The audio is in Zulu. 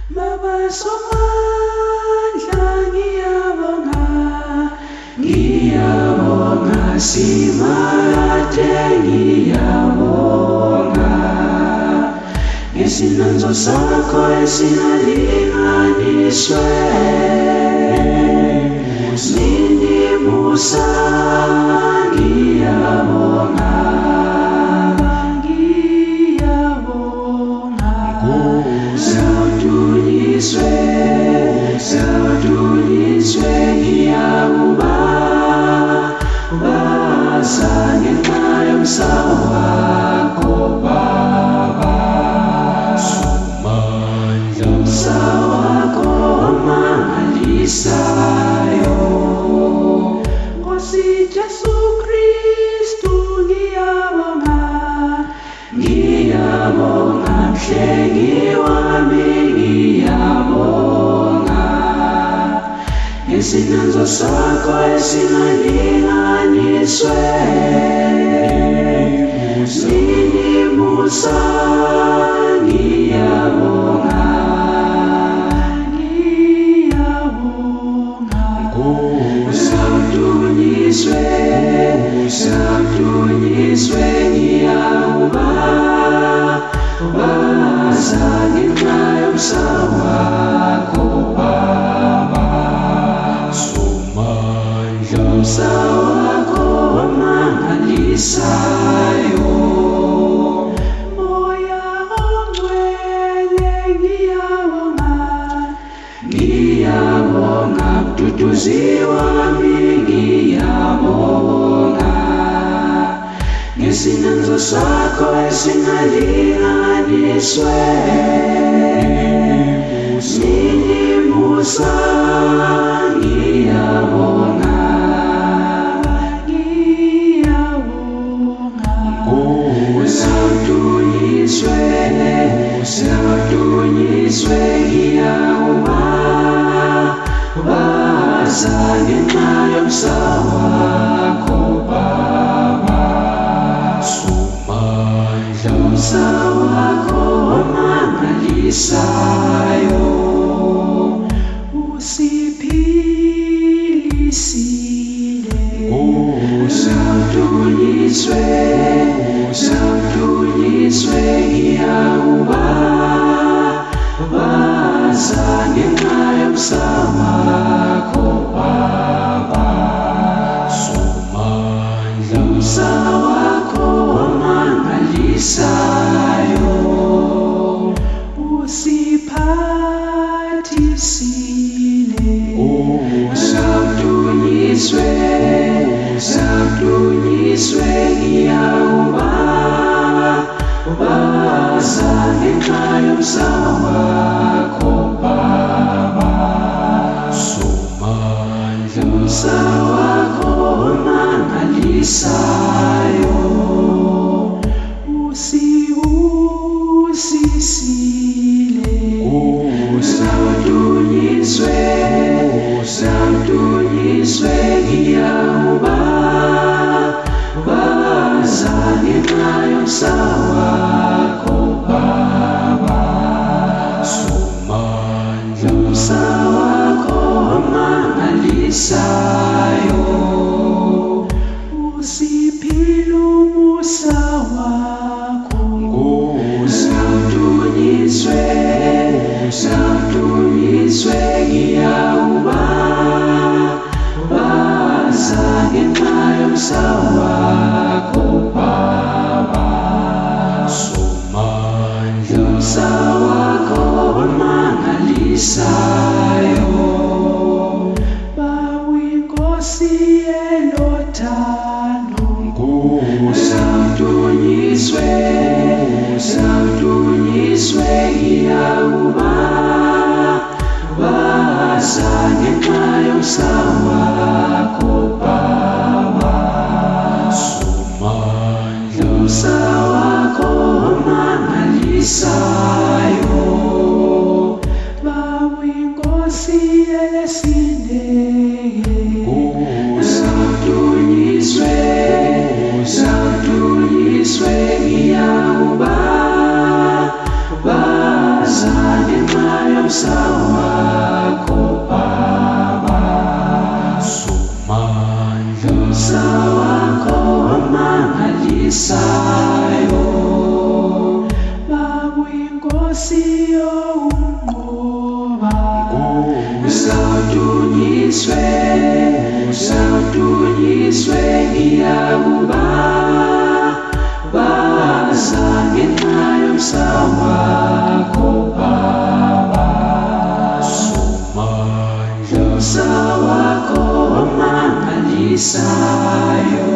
Baba somandla ngiyabonga simate ngiyabonga ngesinanzo sakho esinalinganiswe nini musa ngiyabonga Sauduliswe ngiyakubasa ngenxa yomsawakho Baba umsawakho omangalisayo Nkosi Jesu Kristu ngiyabonga mhlengi wami ngiyabonga ngesinanzo sakho esinalinganiswe nini musa ngiyabonga Sauduliswe ngiyakubasa ngenxa yomsawakho Baba umsawakho omangalisayo Moya ongcwele ngiyabonga mduduzi wami ngiyabonga ngesinanzo sakho esinalinganiswe nini musa ngiyabonga Sauduliswe ngiyakubasa ngenxa yomsawakho Baba umsawakho omangalisayo usiphilisile Sauduliswe ngiyakubasa ngenxa yomsawakho Baba umsawakho omangalisayo usiphathisile Sauduliswe ngiyakubasa ngenxa yomsawakho Baba umsawakho omangalisayo usisile Sauduliswe ngiyakubasa ngenxa yomsawakho Baba umsawakho omangalisayo usiphile umusa wakho Sauduliswe ngiyakubasa ngenxa yomsawakho Baba umsawakho omangalisayo bawinkosi elothando Sauduliswe ngiyakubasa ngenxa yomsawakho Baba umsawakho omangalisayo bawinkosi elesindeke Sauduliswe ngiyakubasa ngenxa usawakho Baba, usawakho omangalisayo. Baba uyinkosi yokunqoba, sawudunyiswe, sawudunyiswe ngiyakuba baza ngenxa yomsawakho Baba, umsawakho omangalisayo.